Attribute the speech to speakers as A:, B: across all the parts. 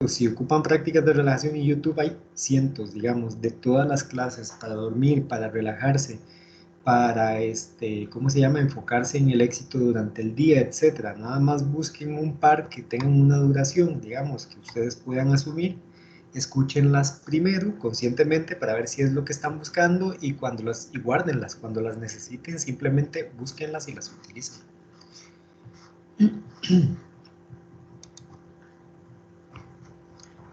A: Si ocupan prácticas de relajación en YouTube, hay cientos, digamos, de todas las clases para dormir, para relajarse, para, ¿cómo se llama?, enfocarse en el éxito durante el día, etcétera. Nada más busquen un par que tengan una duración, digamos, que ustedes puedan asumir. Escúchenlas primero, conscientemente, para ver si es lo que están buscando y guárdenlas. Cuando las necesiten, simplemente búsquenlas y las utilicen.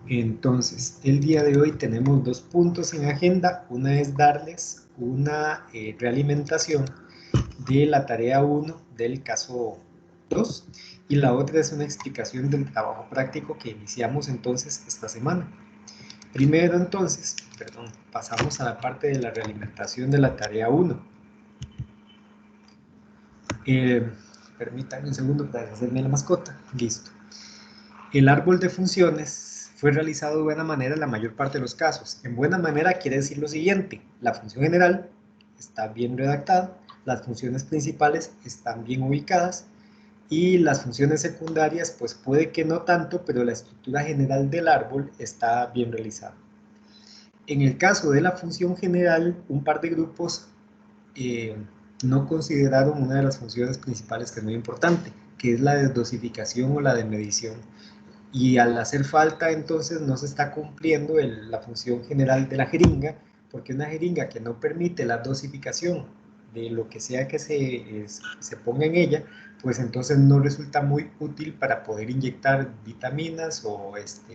A: Entonces, el día de hoy tenemos 2 puntos en agenda. Una es darles una realimentación de la tarea 1 del caso 2 y la otra es una explicación del trabajo práctico que iniciamos entonces esta semana. Primero entonces, pasamos a la parte de la realimentación de la tarea 1. Permítanme un segundo para hacerme la mascota. Listo. El árbol de funciones fue realizado de buena manera en la mayor parte de los casos. En buena manera quiere decir lo siguiente: la función general está bien redactada, las funciones principales están bien ubicadas y las funciones secundarias pues puede que no tanto, pero la estructura general del árbol está bien realizada. En el caso de la función general, un par de grupos no consideraron una de las funciones principales que es muy importante, que es la de dosificación o la de medición. Y al hacer falta, entonces no se está cumpliendo la función general de la jeringa, porque una jeringa que no permite la dosificación de lo que sea que se ponga en ella, pues entonces no resulta muy útil para poder inyectar vitaminas o,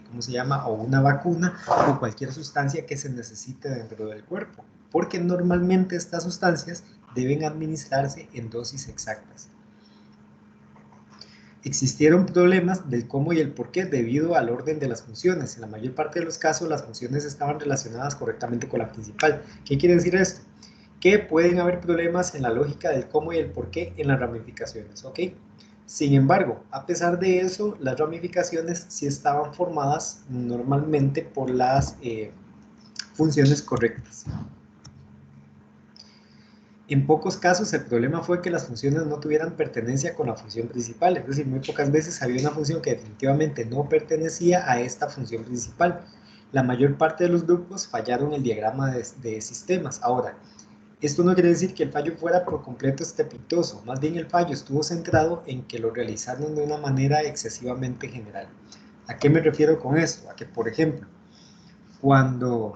A: ¿cómo se llama?, o una vacuna o cualquier sustancia que se necesite dentro del cuerpo, porque normalmente estas sustancias deben administrarse en dosis exactas. Existieron problemas del cómo y el por qué debido al orden de las funciones. En la mayor parte de los casos, las funciones estaban relacionadas correctamente con la principal. ¿Qué quiere decir esto? Que pueden haber problemas en la lógica del cómo y el por qué en las ramificaciones, ¿ok? Sin embargo, a pesar de eso, las ramificaciones sí estaban formadas normalmente por las funciones correctas. En pocos casos el problema fue que las funciones no tuvieran pertenencia con la función principal, es decir, muy pocas veces había una función que definitivamente no pertenecía a esta función principal. La mayor parte de los grupos fallaron el diagrama de sistemas. Ahora, esto no quiere decir que el fallo fuera por completo estrepitoso, más bien el fallo estuvo centrado en que lo realizaron de una manera excesivamente general. ¿A qué me refiero con esto? A que, por ejemplo, cuando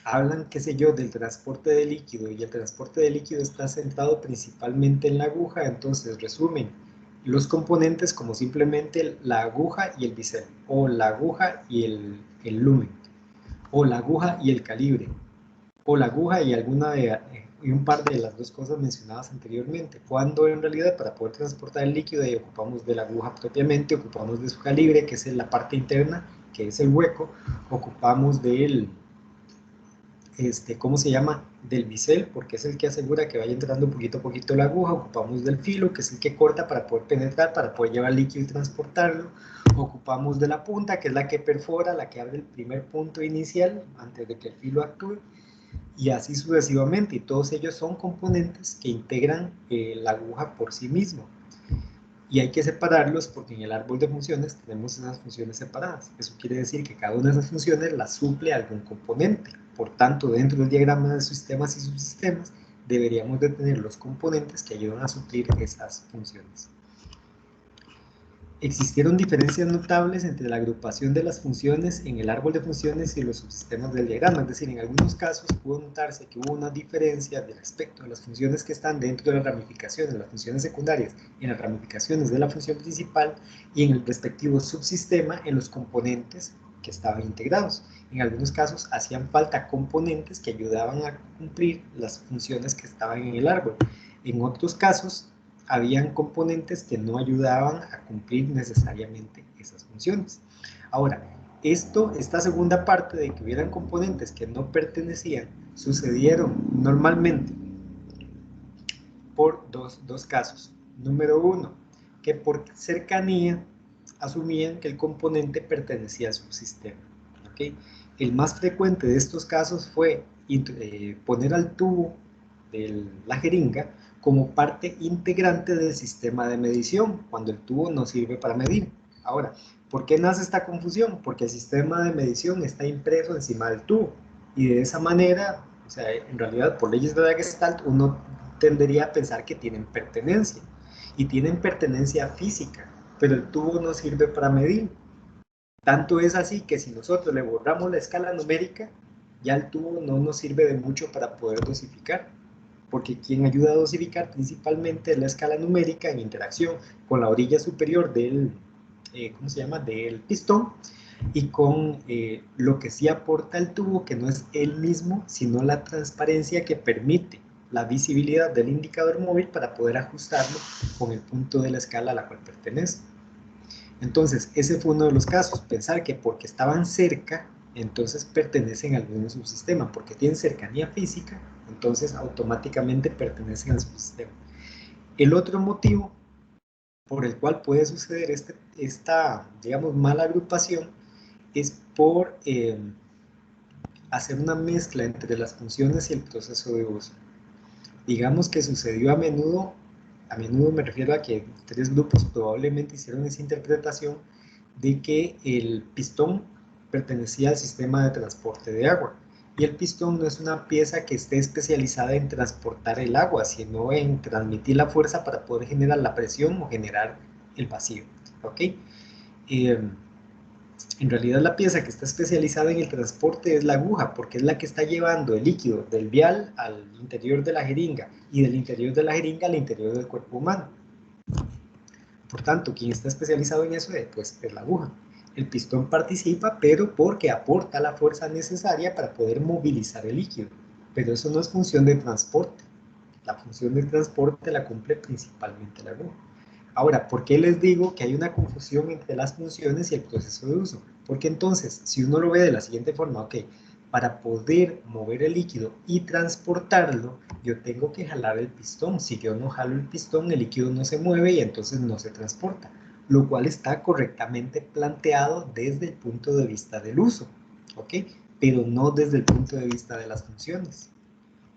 A: hablan, qué sé yo, del transporte de líquido y el transporte de líquido está centrado principalmente en la aguja, entonces resumen los componentes como simplemente la aguja y el bisel, o la aguja y el lumen, o la aguja y el calibre, o la aguja y y un par de las dos cosas mencionadas anteriormente, cuando en realidad para poder transportar el líquido ocupamos de la aguja propiamente, ocupamos de su calibre, que es la parte interna, que es el hueco, ocupamos del ¿cómo se llama?, del bisel, porque es el que asegura que vaya entrando poquito a poquito la aguja. Ocupamos del filo, que es el que corta para poder penetrar, para poder llevar líquido y transportarlo. Ocupamos de la punta, que es la que perfora, la que abre el primer punto inicial antes de que el filo actúe, y así sucesivamente, y todos ellos son componentes que integran la aguja por sí mismo. Y hay que separarlos porque en el árbol de funciones tenemos esas funciones separadas. Eso quiere decir que cada una de esas funciones las suple algún componente. Por tanto, dentro del diagrama de sistemas y subsistemas, deberíamos de tener los componentes que ayudan a suplir esas funciones. Existieron diferencias notables entre la agrupación de las funciones en el árbol de funciones y los subsistemas del diagrama, es decir, en algunos casos pudo notarse que hubo una diferencia del aspecto de las funciones que están dentro de las ramificaciones, las funciones secundarias, en las ramificaciones de la función principal y en el respectivo subsistema en los componentes que estaban integrados. En algunos casos hacían falta componentes que ayudaban a cumplir las funciones que estaban en el árbol. En otros casos, habían componentes que no ayudaban a cumplir necesariamente esas funciones. Ahora, esta segunda parte de que hubieran componentes que no pertenecían, sucedieron normalmente por dos casos. Número uno, que por cercanía asumían que el componente pertenecía al subsistema. ¿Okay? El más frecuente de estos casos fue poner al tubo de la jeringa como parte integrante del sistema de medición, cuando el tubo no sirve para medir. Ahora, ¿por qué nace esta confusión? Porque el sistema de medición está impreso encima del tubo, y de esa manera, o sea, en realidad por leyes de la Gestalt, uno tendería a pensar que tienen pertenencia, y tienen pertenencia física, pero el tubo no sirve para medir. Tanto es así que si nosotros le borramos la escala numérica, ya el tubo no nos sirve de mucho para poder dosificar, porque quien ayuda a dosificar principalmente es la escala numérica en interacción con la orilla superior del, ¿cómo se llama?, del pistón, y con lo que sí aporta el tubo, que no es él mismo, sino la transparencia que permite la visibilidad del indicador móvil para poder ajustarlo con el punto de la escala a la cual pertenece. Entonces, ese fue uno de los casos, pensar que porque estaban cerca, entonces pertenecen al mismo subsistema, porque tienen cercanía física, entonces automáticamente pertenecen al subsistema. El otro motivo por el cual puede suceder esta, digamos, mala agrupación es por hacer una mezcla entre las funciones y el proceso de uso. Digamos que sucedió a menudo me refiero a que 3 grupos probablemente hicieron esa interpretación de que el pistón pertenecía al sistema de transporte de agua, y el pistón no es una pieza que esté especializada en transportar el agua, sino en transmitir la fuerza para poder generar la presión o generar el vacío, ¿ok? En realidad la pieza que está especializada en el transporte es la aguja, porque es la que está llevando el líquido del vial al interior de la jeringa, y del interior de la jeringa al interior del cuerpo humano. Por tanto, quien está especializado en eso pues, es la aguja. El pistón participa, pero porque aporta la fuerza necesaria para poder movilizar el líquido. Pero eso no es función de transporte. La función de transporte la cumple principalmente la aguja. Ahora, ¿por qué les digo que hay una confusión entre las funciones y el proceso de uso? Porque entonces, si uno lo ve de la siguiente forma, ok, para poder mover el líquido y transportarlo, yo tengo que jalar el pistón. Si yo no jalo el pistón, el líquido no se mueve y entonces no se transporta, lo cual está correctamente planteado desde el punto de vista del uso, ¿ok? Pero no desde el punto de vista de las funciones,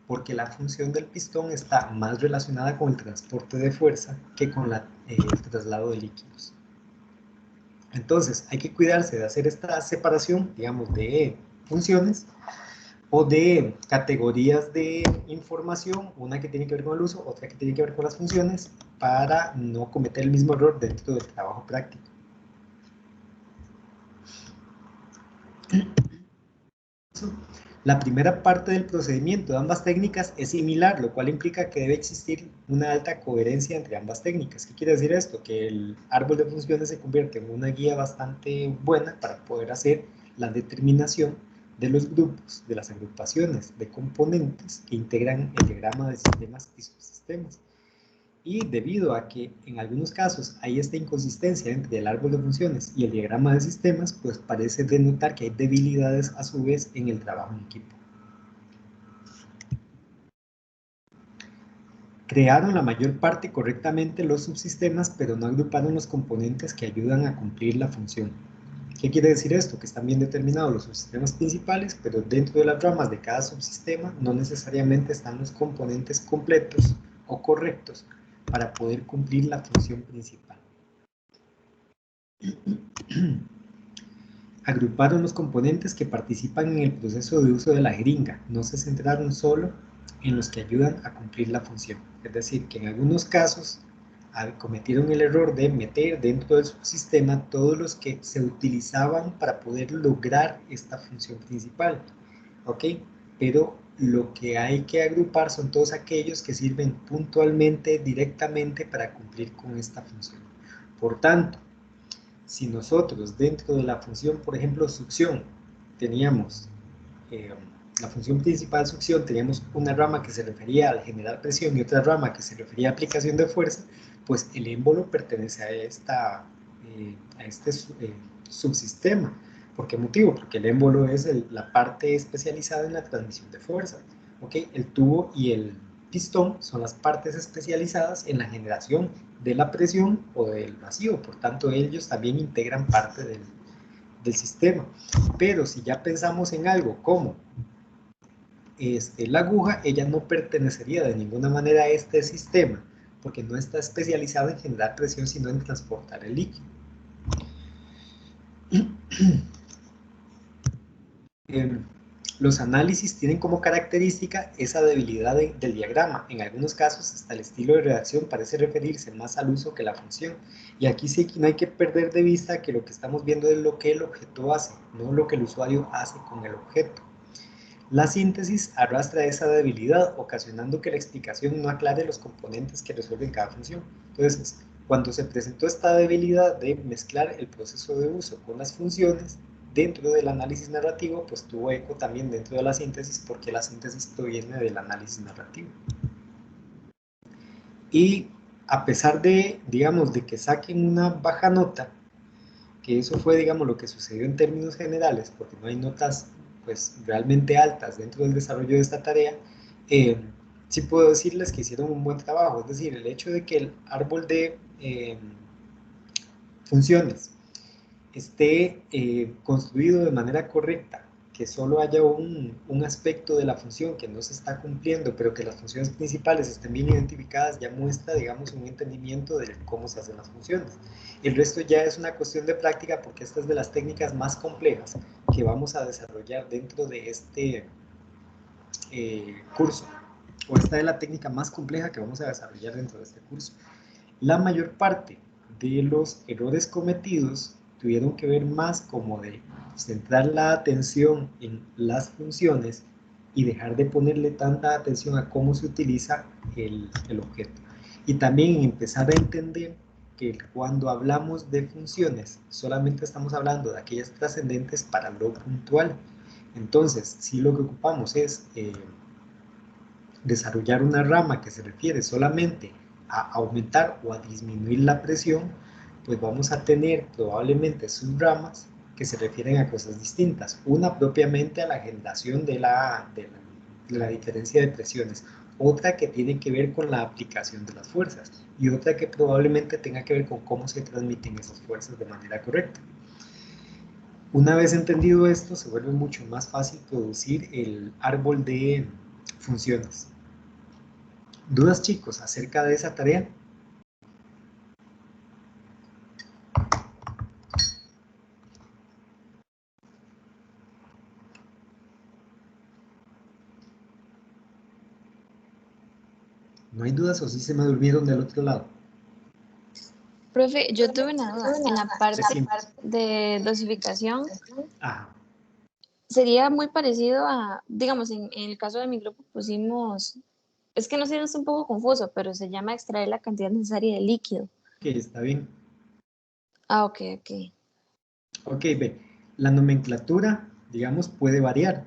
A: porque la función del pistón está más relacionada con el transporte de fuerza que con el traslado de líquidos. Entonces, hay que cuidarse de hacer esta separación, digamos, de funciones o de categorías de información, una que tiene que ver con el uso, otra que tiene que ver con las funciones, para no cometer el mismo error dentro del trabajo práctico. La primera parte del procedimiento de ambas técnicas es similar, lo cual implica que debe existir una alta coherencia entre ambas técnicas. ¿Qué quiere decir esto? Que el árbol de funciones se convierte en una guía bastante buena para poder hacer la determinación de los grupos, de las agrupaciones de componentes que integran el diagrama de sistemas y subsistemas. Y debido a que en algunos casos hay esta inconsistencia entre el árbol de funciones y el diagrama de sistemas, pues parece denotar que hay debilidades a su vez en el trabajo en equipo. Crearon la mayor parte correctamente los subsistemas, pero no agruparon los componentes que ayudan a cumplir la función. ¿Qué quiere decir esto? Que están bien determinados los subsistemas principales, pero dentro de las ramas de cada subsistema no necesariamente están los componentes completos o correctos para poder cumplir la función principal. Agruparon los componentes que participan en el proceso de uso de la jeringa, no se centraron solo en los que ayudan a cumplir la función. Es decir, que en algunos casos cometieron el error de meter dentro del subsistema todos los que se utilizaban para poder lograr esta función principal, ¿ok? Pero lo que hay que agrupar son todos aquellos que sirven puntualmente, directamente para cumplir con esta función. Por tanto, si nosotros dentro de la función, por ejemplo, succión, teníamos la función principal succión, teníamos una rama que se refería al generar presión y otra rama que se refería a aplicación de fuerza, pues el émbolo pertenece a este subsistema. ¿Por qué motivo? Porque el émbolo es la parte especializada en la transmisión de fuerza. ¿Okay? El tubo y el pistón son las partes especializadas en la generación de la presión o del vacío, por tanto ellos también integran parte del sistema. Pero si ya pensamos en algo como la aguja, ella no pertenecería de ninguna manera a este sistema, porque no está especializada en generar presión, sino en transportar el líquido. Los análisis tienen como característica esa debilidad del diagrama. En algunos casos, hasta el estilo de redacción parece referirse más al uso que a la función. Y aquí sí que no hay que perder de vista que lo que estamos viendo es lo que el objeto hace, no lo que el usuario hace con el objeto. La síntesis arrastra esa debilidad, ocasionando que la explicación no aclare los componentes que resuelven cada función. Entonces, cuando se presentó esta debilidad de mezclar el proceso de uso con las funciones, dentro del análisis narrativo, pues tuvo eco también dentro de la síntesis, porque la síntesis proviene del análisis narrativo. Y a pesar de, digamos, de que saquen una baja nota, que eso fue, digamos, lo que sucedió en términos generales, porque no hay notas, pues, realmente altas dentro del desarrollo de esta tarea, sí puedo decirles que hicieron un buen trabajo. Es decir, el hecho de que el árbol de funciones esté construido de manera correcta, que solo haya un aspecto de la función que no se está cumpliendo, pero que las funciones principales estén bien identificadas, ya muestra, digamos, un entendimiento de cómo se hacen las funciones. El resto ya es una cuestión de práctica, porque esta es de las técnicas más complejas que vamos a desarrollar dentro de este curso, o esta es la técnica más compleja que vamos a desarrollar dentro de este curso. La mayor parte de los errores cometidos tuvieron que ver más como de centrar la atención en las funciones y dejar de ponerle tanta atención a cómo se utiliza el objeto. Y también empezar a entender que cuando hablamos de funciones, solamente estamos hablando de aquellas trascendentes para lo puntual. Entonces, si lo que ocupamos es desarrollar una rama que se refiere solamente a aumentar o a disminuir la presión, pues vamos a tener probablemente subramas que se refieren a cosas distintas. Una propiamente a la generación de la diferencia de presiones, otra que tiene que ver con la aplicación de las fuerzas y otra que probablemente tenga que ver con cómo se transmiten esas fuerzas de manera correcta. Una vez entendido esto, se vuelve mucho más fácil producir el árbol de funciones. ¿Dudas, chicos, acerca de esa tarea? ¿No hay dudas o sí se me durmieron del otro lado?
B: Profe, yo tuve una duda. En la parte de dosificación,
A: Ajá.
B: sería muy parecido a, digamos, en el caso de mi grupo pusimos, es que no sé, es un poco confuso, pero se llama extraer la cantidad necesaria de líquido.
A: Ok, está bien.
B: Ah, ok, ok.
A: Ok, ve. La nomenclatura, digamos, puede variar.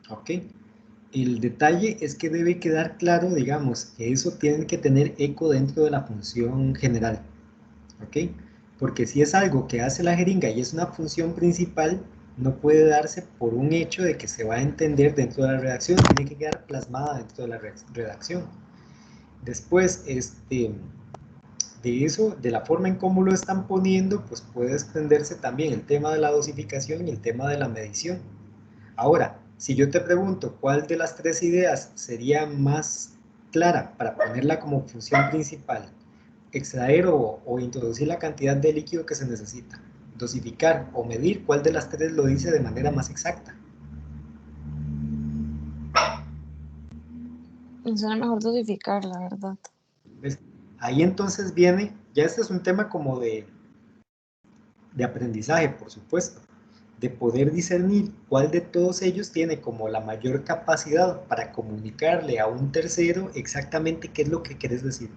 A: Ok. El detalle es que debe quedar claro, digamos, que eso tiene que tener eco dentro de la función general. ¿Ok? Porque si es algo que hace la jeringa y es una función principal, no puede darse por un hecho de que se va a entender dentro de la redacción, tiene que quedar plasmada dentro de la redacción. Después, de eso, de la forma en cómo lo están poniendo, pues puede extenderse también el tema de la dosificación y el tema de la medición. Ahora, si yo te pregunto cuál de las tres ideas sería más clara para ponerla como función principal, extraer o introducir la cantidad de líquido que se necesita, dosificar o medir, ¿cuál de las tres lo dice de manera más exacta?
B: Suena mejor dosificar, la verdad.
A: ¿Ves? Ahí entonces viene, ya este es un tema como de aprendizaje, por supuesto, de poder discernir cuál de todos ellos tiene como la mayor capacidad para comunicarle a un tercero exactamente qué es lo que quieres decir.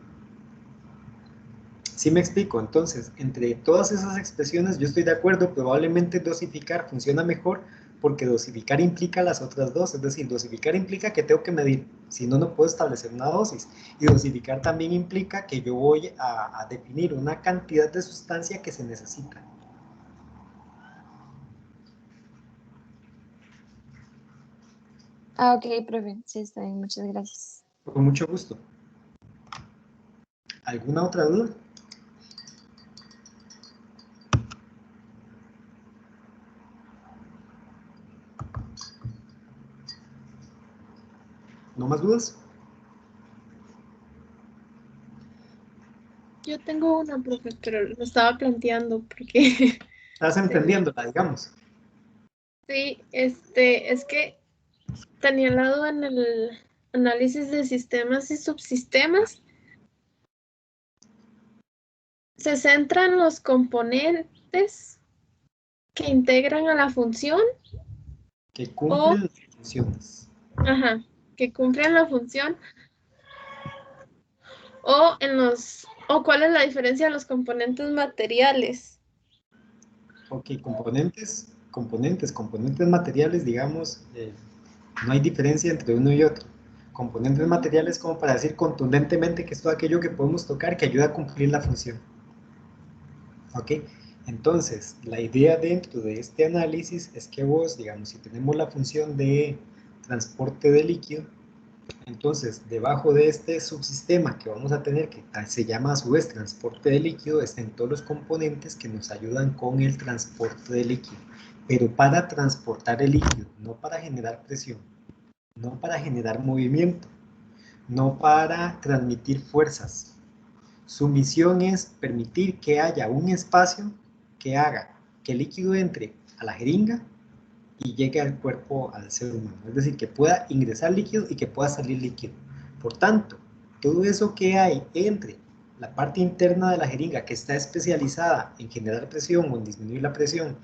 A: ¿Sí me explico? Entonces, entre todas esas expresiones yo estoy de acuerdo, probablemente dosificar funciona mejor porque dosificar implica las otras dos, es decir, dosificar implica que tengo que medir, si no, no puedo establecer una dosis, y dosificar también implica que yo voy a definir una cantidad de sustancia que se necesita.
B: Ah, ok, profe. Sí, está bien, muchas gracias.
A: Con mucho gusto. ¿Alguna otra duda? ¿No más dudas?
C: Yo tengo una, profe, pero lo estaba planteando porque
A: ¿Estás entendiéndola, digamos?
C: Sí, es que tenía la duda en el análisis de sistemas y subsistemas. Se centra en los componentes que integran a la función
A: Que
C: o,
A: cumplen las funciones.
C: ajá, que cumplen la función o cuál es la diferencia de los componentes materiales.
A: Ok, componentes materiales, digamos, no hay diferencia entre uno y otro. Componentes materiales como para decir contundentemente que es todo aquello que podemos tocar que ayuda a cumplir la función. Ok, entonces la idea dentro de este análisis es que vos, digamos, si tenemos la función de transporte de líquido, entonces debajo de este subsistema que vamos a tener, que se llama a su vez transporte de líquido, están todos los componentes que nos ayudan con el transporte de líquido, pero para transportar el líquido, no para generar presión, no para generar movimiento, no para transmitir fuerzas. Su misión es permitir que haya un espacio que haga que el líquido entre a la jeringa y llegue al cuerpo, al ser humano. Es decir, que pueda ingresar líquido y que pueda salir líquido. Por tanto, todo eso que hay entre la parte interna de la jeringa, que está especializada en generar presión o en disminuir la presión,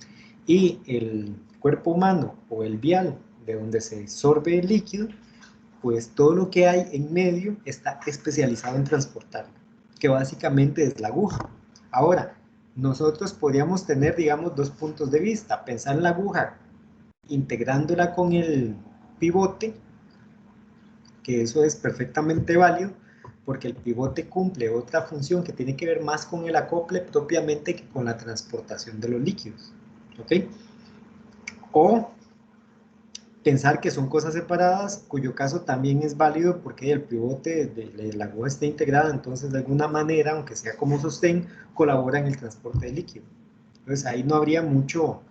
A: y el cuerpo humano o el vial de donde se sorbe el líquido, pues todo lo que hay en medio está especializado en transportarlo, que básicamente es la aguja. Ahora, nosotros podríamos tener, digamos, dos puntos de vista. Pensar en la aguja integrándola con el pivote, que eso es perfectamente válido, porque el pivote cumple otra función que tiene que ver más con el acople propiamente que con la transportación de los líquidos. ¿Ok? O pensar que son cosas separadas, cuyo caso también es válido porque el pivote de la aguja está integrada, entonces de alguna manera, aunque sea como sostén, colabora en el transporte de líquido. Entonces ahí no habría mucho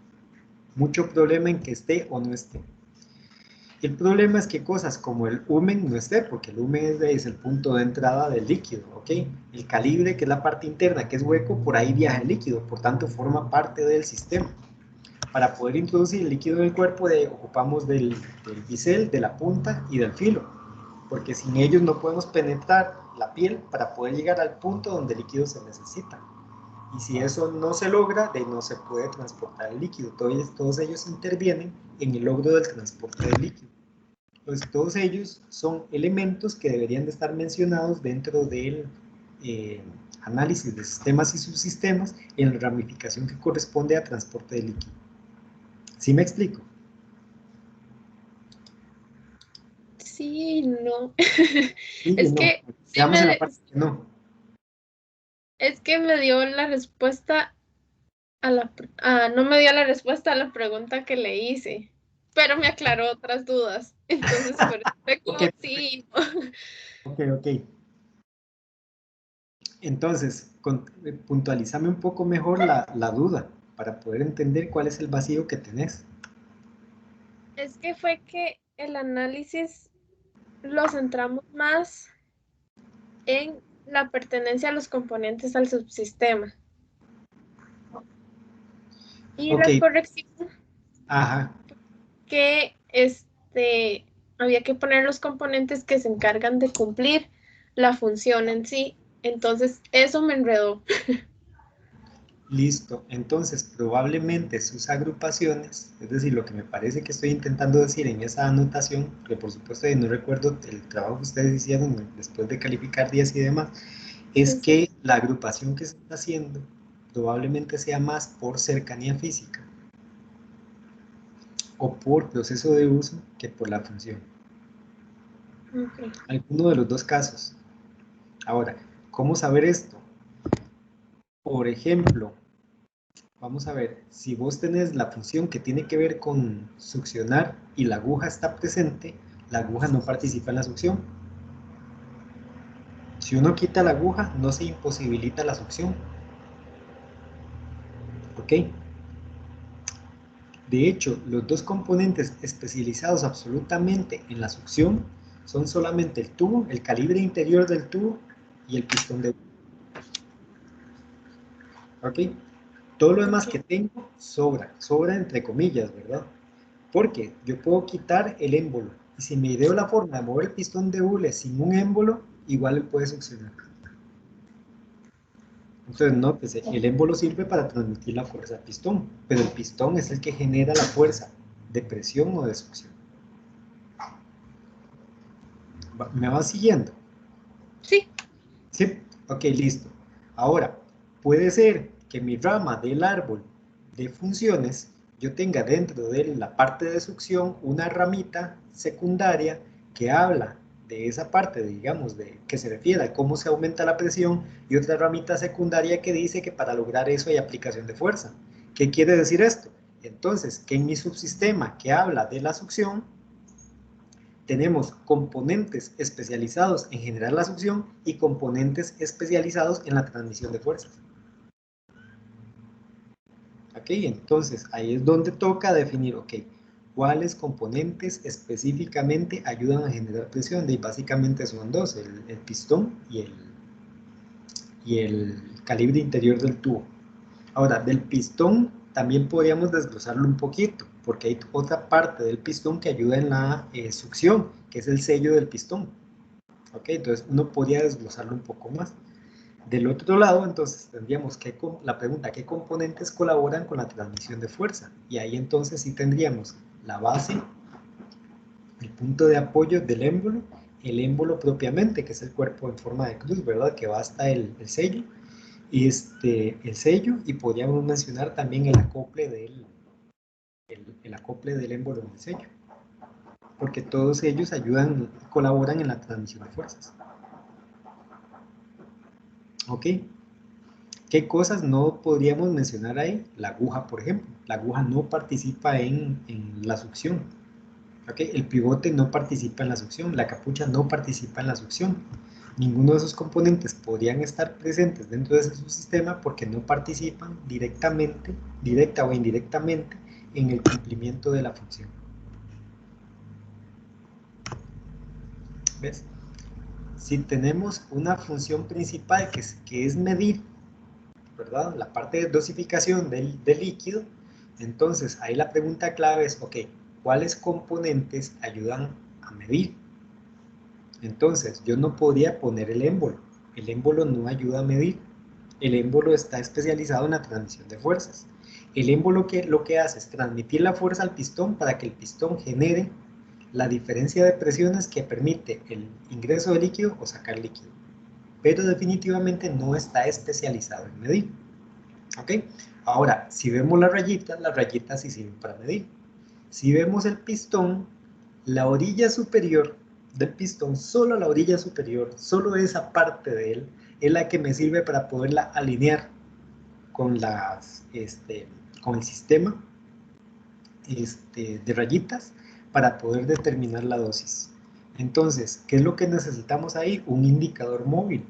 A: problema en que esté o no esté. El problema es que cosas como el humen no esté, porque el humen es el punto de entrada del líquido, ¿ok? El calibre, que es la parte interna, que es hueco, por ahí viaja el líquido, por tanto forma parte del sistema. Para poder introducir el líquido en el cuerpo ocupamos del bisel, de la punta y del filo, porque sin ellos no podemos penetrar la piel para poder llegar al punto donde el líquido se necesita. Y si eso no se logra, no se puede transportar el líquido. Todos ellos intervienen en el logro del transporte del líquido. Entonces, todos ellos son elementos que deberían de estar mencionados dentro del análisis de sistemas y subsistemas en la ramificación que corresponde a transporte de líquido. ¿Sí me explico?
C: Sí, no.
A: Sí,
C: Es
A: no.
C: que sí
A: Veamos en la parte que no.
C: es que me dio la respuesta no me dio la respuesta a la pregunta que le hice, pero me aclaró otras dudas. Entonces, por eso fue como
A: Ok,
C: sí.
A: ok. Entonces, puntualízame un poco mejor la duda para poder entender cuál es el vacío que tenés.
C: Es que fue que el análisis lo centramos más en la pertenencia a los componentes al subsistema. Y
A: Ok,
C: la corrección
A: ajá.
C: que había que poner los componentes que se encargan de cumplir la función en sí. Entonces, eso me enredó.
A: Listo, entonces probablemente sus agrupaciones, es decir, lo que me parece que estoy intentando decir en esa anotación, que por supuesto no recuerdo el trabajo que ustedes hicieron después de calificar días y demás, es
C: Sí, sí.
A: que la agrupación que se está haciendo probablemente sea más por cercanía física o por proceso de uso que por la función.
C: Okay.
A: Alguno de los dos casos. Ahora, ¿cómo saber esto? Por ejemplo, vamos a ver, si vos tenés la función que tiene que ver con succionar y la aguja está presente, la aguja no participa en la succión. Si uno quita la aguja, no se imposibilita la succión. ¿Ok? De hecho, los dos componentes especializados absolutamente en la succión son solamente el tubo, el calibre interior del tubo y el pistón de... ¿Ok? Todo lo demás
C: Ok.
A: que tengo sobra entre comillas, ¿verdad? Porque yo puedo quitar el émbolo, y si me ideo la forma de mover el pistón de hule sin un émbolo, igual él puede succionar. Entonces, nótese, el émbolo sirve para transmitir la fuerza al pistón, pero el pistón es el que genera la fuerza de presión o de succión. ¿Me va siguiendo?
C: Sí.
A: Sí, ok, listo. Ahora, puede ser que mi rama del árbol de funciones, yo tenga dentro de la parte de succión una ramita secundaria que habla de esa parte, digamos, de que se refiere a cómo se aumenta la presión, y otra ramita secundaria que dice que para lograr eso hay aplicación de fuerza. ¿Qué quiere decir esto? Entonces, que en mi subsistema que habla de la succión, tenemos componentes especializados en generar la succión y componentes especializados en la transmisión de fuerzas. ¿Ok? Entonces, ahí es donde toca definir, ok, cuáles componentes específicamente ayudan a generar presión. Y básicamente son dos, el pistón y el calibre interior del tubo. Ahora, del pistón también podríamos desglosarlo un poquito, porque hay otra parte del pistón que ayuda en la succión, que es el sello del pistón. ¿Ok? Entonces uno podría desglosarlo un poco más. Del otro lado, entonces tendríamos que la pregunta, ¿qué componentes colaboran con la transmisión de fuerza? Y ahí entonces sí tendríamos la base, el punto de apoyo del émbolo, el émbolo propiamente, que es el cuerpo en forma de cruz, ¿verdad? Que va hasta el sello, y el sello, y podríamos mencionar también el acople del émbolo en el sello, porque todos ellos ayudan, colaboran en la transmisión de fuerzas. ¿Ok? ¿Qué cosas no podríamos mencionar ahí? La aguja, por ejemplo. La aguja no participa en la succión. ¿Okay? El pivote no participa en la succión. La capucha no participa en la succión. Ninguno de esos componentes podrían estar presentes dentro de ese subsistema porque no participan directamente, directa o indirectamente, en el cumplimiento de la función. ¿Ves? Si tenemos una función principal que es medir, ¿verdad? La parte de dosificación del líquido, entonces ahí la pregunta clave es, ok, ¿cuáles componentes ayudan a medir? Entonces, yo no podría poner el émbolo no ayuda a medir, el émbolo está especializado en la transmisión de fuerzas. El émbolo lo que hace es transmitir la fuerza al pistón para que el pistón genere la diferencia de presiones que permite el ingreso de líquido o sacar líquido, pero definitivamente no está especializado en medir. ¿Ok? Ahora, si vemos las rayitas sí sirven para medir. Si vemos el pistón, la orilla superior del pistón, solo la orilla superior, solo esa parte de él, es la que me sirve para poderla alinear con, con el sistema de rayitas para poder determinar la dosis. Entonces, ¿qué es lo que necesitamos ahí? Un indicador móvil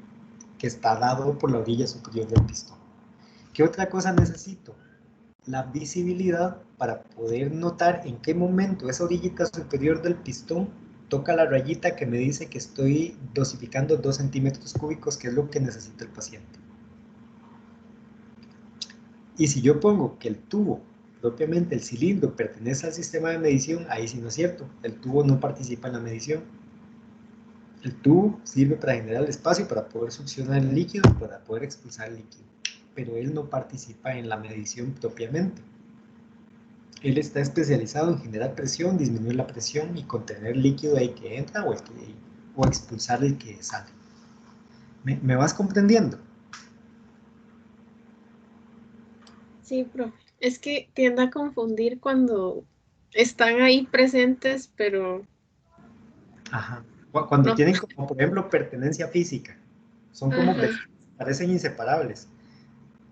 A: que está dado por la orilla superior del pistón. ¿Qué otra cosa necesito? La visibilidad para poder notar en qué momento esa orillita superior del pistón toca la rayita que me dice que estoy dosificando 2 centímetros cúbicos, que es lo que necesita el paciente. Y si yo pongo que el tubo, propiamente el cilindro, pertenece al sistema de medición, ahí sí no es cierto. El tubo no participa en la medición. El tubo sirve para generar el espacio para poder succionar el líquido, para poder expulsar el líquido, pero él no participa en la medición propiamente. Él está especializado en generar presión, disminuir la presión y contener el líquido ahí que entra o expulsar el que sale. ¿Me vas comprendiendo?
C: Sí, profe. Es que tiende a confundir cuando están ahí presentes, pero
A: Ajá. Cuando
C: no.
A: tienen como, por ejemplo, pertenencia física. Son como
C: Ajá.
A: vecinos, parecen inseparables.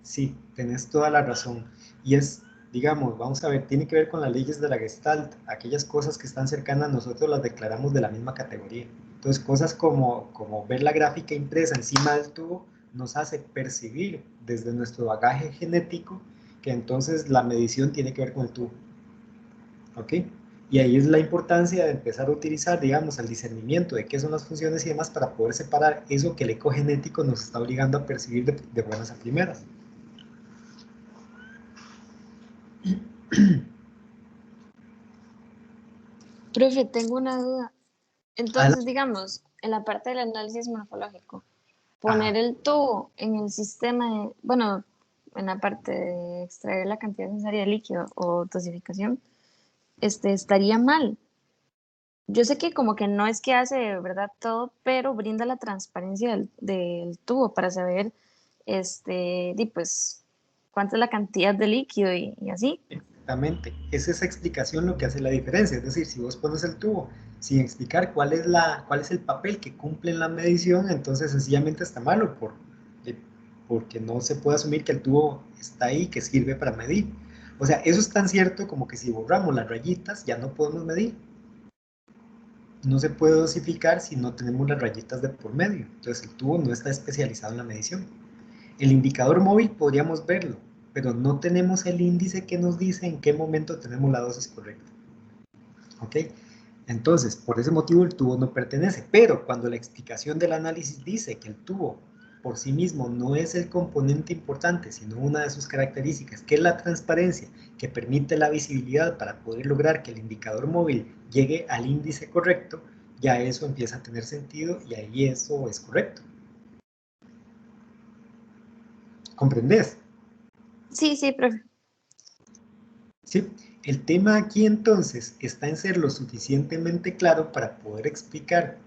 A: Sí, tenés toda la razón. Y es, digamos, vamos a ver, tiene que ver con las leyes de la Gestalt. Aquellas cosas que están cercanas a nosotros las declaramos de la misma categoría. Entonces, cosas como ver la gráfica impresa encima del tubo nos hace percibir desde nuestro bagaje genético que entonces la medición tiene que ver con el tubo. ¿Ok? Y ahí es la importancia de empezar a utilizar, digamos, el discernimiento de qué son las funciones y demás para poder separar eso que el eco genético nos está obligando a percibir de buenas a primeras.
B: Profe, tengo una duda.
A: Adelante.
B: Entonces, digamos, en la parte del análisis morfológico,
A: Ajá.
B: poner el tubo en el sistema de, bueno, en la parte de extraer la cantidad necesaria de líquido o dosificación, estaría mal. Yo sé que como que no es que hace de verdad todo, pero brinda la transparencia del tubo para saber, pues, cuánta es la cantidad de líquido y así.
A: Exactamente, es esa explicación lo que hace la diferencia, es decir, si vos pones el tubo sin explicar cuál es el papel que cumple en la medición, entonces sencillamente está malo, porque no se puede asumir que el tubo está ahí, que sirve para medir. O sea, eso es tan cierto como que si borramos las rayitas ya no podemos medir. No se puede dosificar si no tenemos las rayitas de por medio, entonces el tubo no está especializado en la medición. El indicador móvil podríamos verlo, pero no tenemos el índice que nos dice en qué momento tenemos la dosis correcta. ¿Ok? Entonces, por ese motivo el tubo no pertenece, pero cuando la explicación del análisis dice que el tubo por sí mismo no es el componente importante, sino una de sus características, que es la transparencia, que permite la visibilidad para poder lograr que el indicador móvil llegue al índice correcto, ya eso empieza a tener sentido y ahí eso es correcto. ¿Comprendés?
B: Sí, sí, profe.
A: ¿Sí? El tema aquí entonces está en ser lo suficientemente claro para poder explicar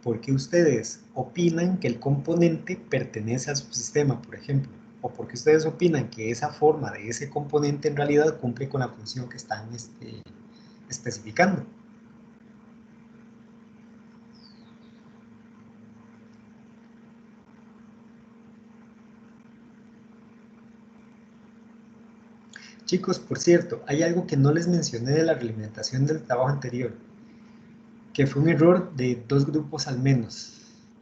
A: por qué ustedes opinan que el componente pertenece a su sistema, por ejemplo, o por qué ustedes opinan que esa forma de ese componente en realidad cumple con la función que están especificando. Chicos, por cierto, hay algo que no les mencioné de la realimentación del trabajo anterior, que fue un error de 2 grupos al menos.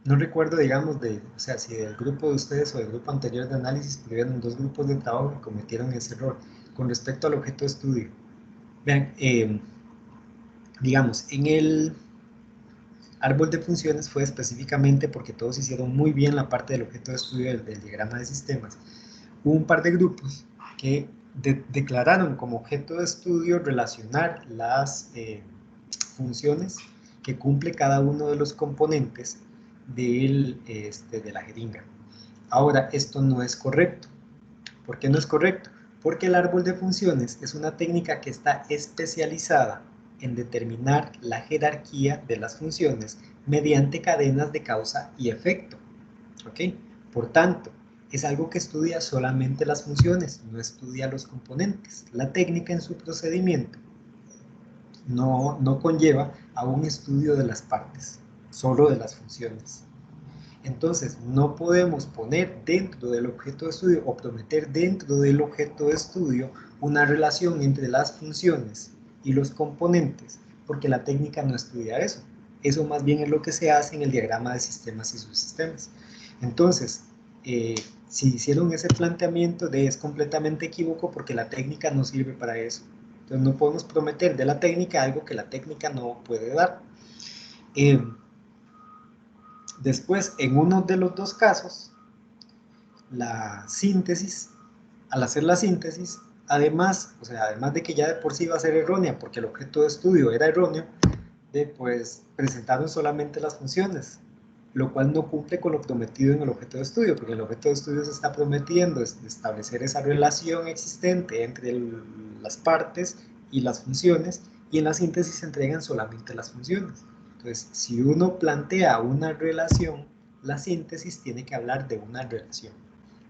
A: No recuerdo, digamos, o sea, si del grupo de ustedes o del grupo anterior de análisis, pero eran 2 grupos de trabajo que cometieron ese error con respecto al objeto de estudio. Vean, digamos, en el árbol de funciones fue específicamente porque todos hicieron muy bien la parte del objeto de estudio del diagrama de sistemas. Hubo un par de grupos que declararon como objeto de estudio relacionar las funciones que cumple cada uno de los componentes de la jeringa. Ahora, esto no es correcto. ¿Por qué no es correcto? Porque el árbol de funciones es una técnica que está especializada en determinar la jerarquía de las funciones mediante cadenas de causa y efecto. ¿Ok? Por tanto, es algo que estudia solamente las funciones, no estudia los componentes. La técnica en su procedimiento no conlleva a un estudio de las partes, solo de las funciones. Entonces, no podemos poner dentro del objeto de estudio o prometer dentro del objeto de estudio una relación entre las funciones y los componentes, porque la técnica no estudia eso. Eso más bien es lo que se hace en el diagrama de sistemas y subsistemas. Entonces, si hicieron ese planteamiento es completamente equívoco porque la técnica no sirve para eso. Entonces, no podemos prometer de la técnica algo que la técnica no puede dar. Después, en uno de los 2 casos, la síntesis, al hacer la síntesis, además de que ya de por sí iba a ser errónea, porque el objeto de estudio era erróneo, pues presentaron solamente las funciones, lo cual no cumple con lo prometido en el objeto de estudio, porque el objeto de estudio se está prometiendo establecer esa relación existente entre las partes y las funciones, y en la síntesis se entregan solamente las funciones. Entonces, si uno plantea una relación, la síntesis tiene que hablar de una relación.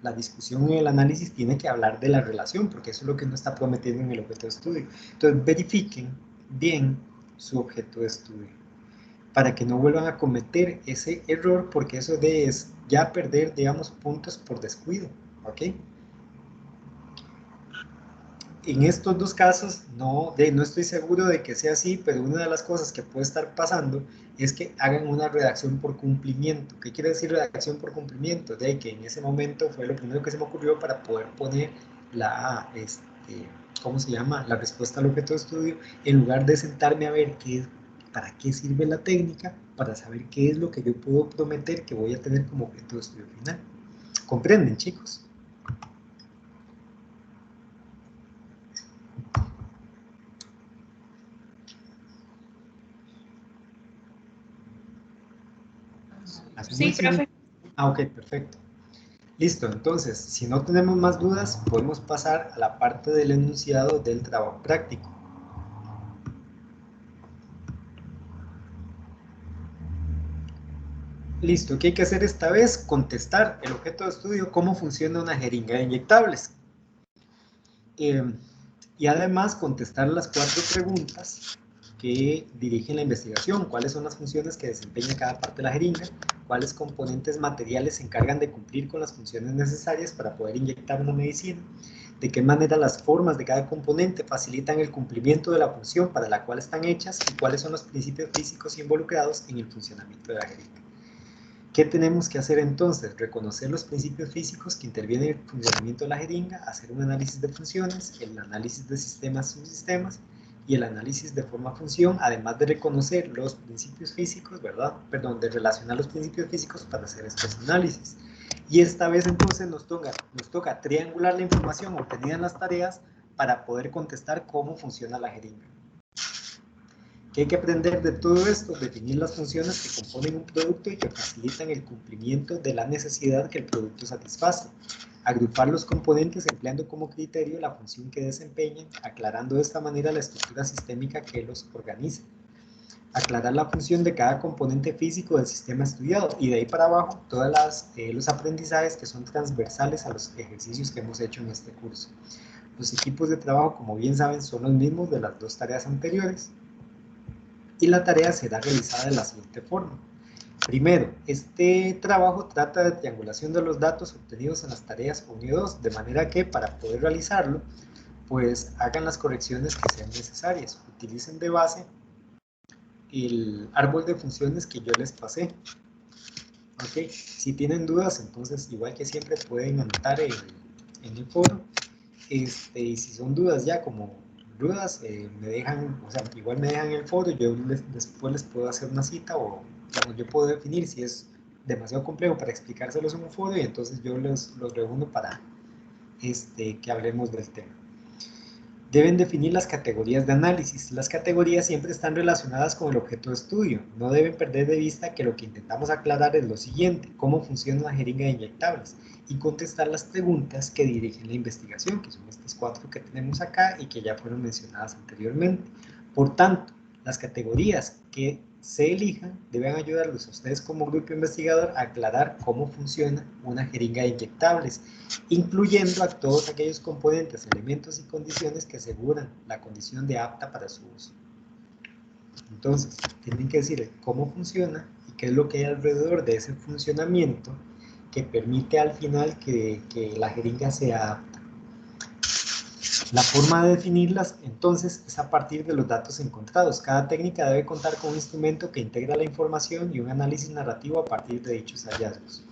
A: La discusión en el análisis tiene que hablar de la relación, porque eso es lo que uno está prometiendo en el objeto de estudio. Entonces, verifiquen bien su objeto de estudio, para que no vuelvan a cometer ese error, porque eso es ya perder, digamos, puntos por descuido, ¿ok? En estos 2 casos no estoy seguro de que sea así, pero una de las cosas que puede estar pasando es que hagan una redacción por cumplimiento. ¿Qué quiere decir redacción por cumplimiento? De que en ese momento fue lo primero que se me ocurrió para poder poner ¿cómo se llama? La respuesta al objeto de estudio, en lugar de sentarme a ver para qué sirve la técnica, para saber qué es lo que yo puedo prometer que voy a tener como objeto de estudio final. ¿Comprenden, chicos? ¿Asumo
C: Sí,
A: el sí?
C: profe.
A: Ah, ok, perfecto. Listo, entonces, si no tenemos más dudas, podemos pasar a la parte del enunciado del trabajo práctico. Listo, ¿qué hay que hacer esta vez? Contestar el objeto de estudio, cómo funciona una jeringa de inyectables. Y además contestar las 4 preguntas que dirigen la investigación. ¿Cuáles son las funciones que desempeña cada parte de la jeringa? ¿Cuáles componentes materiales se encargan de cumplir con las funciones necesarias para poder inyectar una medicina? ¿De qué manera las formas de cada componente facilitan el cumplimiento de la función para la cual están hechas? ¿Y cuáles son los principios físicos involucrados en el funcionamiento de la jeringa? ¿Qué tenemos que hacer entonces? Reconocer los principios físicos que intervienen en el funcionamiento de la jeringa, hacer un análisis de funciones, el análisis de sistemas, subsistemas y el análisis de forma-función, además de reconocer los principios físicos, ¿verdad? Perdón, de relacionar los principios físicos para hacer estos análisis. Y esta vez entonces nos toca triangular la información obtenida en las tareas para poder contestar cómo funciona la jeringa. ¿Qué hay que aprender de todo esto? Definir las funciones que componen un producto y que facilitan el cumplimiento de la necesidad que el producto satisface. Agrupar los componentes empleando como criterio la función que desempeñan, aclarando de esta manera la estructura sistémica que los organiza. Aclarar la función de cada componente físico del sistema estudiado y de ahí para abajo todos los aprendizajes que son transversales a los ejercicios que hemos hecho en este curso. Los equipos de trabajo, como bien saben, son los mismos de las 2 tareas anteriores. Y la tarea será realizada de la siguiente forma. Primero, este trabajo trata de triangulación de los datos obtenidos en las tareas 1 y 2, de manera que para poder realizarlo, pues hagan las correcciones que sean necesarias. Utilicen de base el árbol de funciones que yo les pasé. Ok, si tienen dudas, entonces igual que siempre pueden anotar en el foro. Y si son dudas ya como dudas, me dejan, o sea, igual me dejan en el foro, yo después les puedo hacer una cita o bueno, yo puedo definir si es demasiado complejo para explicárselos en un foro y entonces yo los reúno para que hablemos del tema. Deben definir las categorías de análisis. Las categorías siempre están relacionadas con el objeto de estudio. No deben perder de vista que lo que intentamos aclarar es lo siguiente: cómo funciona una jeringa de inyectables y contestar las preguntas que dirigen la investigación, que son estas 4 que tenemos acá y que ya fueron mencionadas anteriormente. Por tanto, las categorías que se elijan deben ayudarlos a ustedes como grupo investigador a aclarar cómo funciona una jeringa de inyectables, incluyendo a todos aquellos componentes, elementos y condiciones que aseguran la condición de apta para su uso. Entonces, tienen que decir cómo funciona y qué es lo que hay alrededor de ese funcionamiento que permite al final que la jeringa sea apta. La forma de definirlas, entonces, es a partir de los datos encontrados. Cada técnica debe contar con un instrumento que integra la información y un análisis narrativo a partir de dichos hallazgos.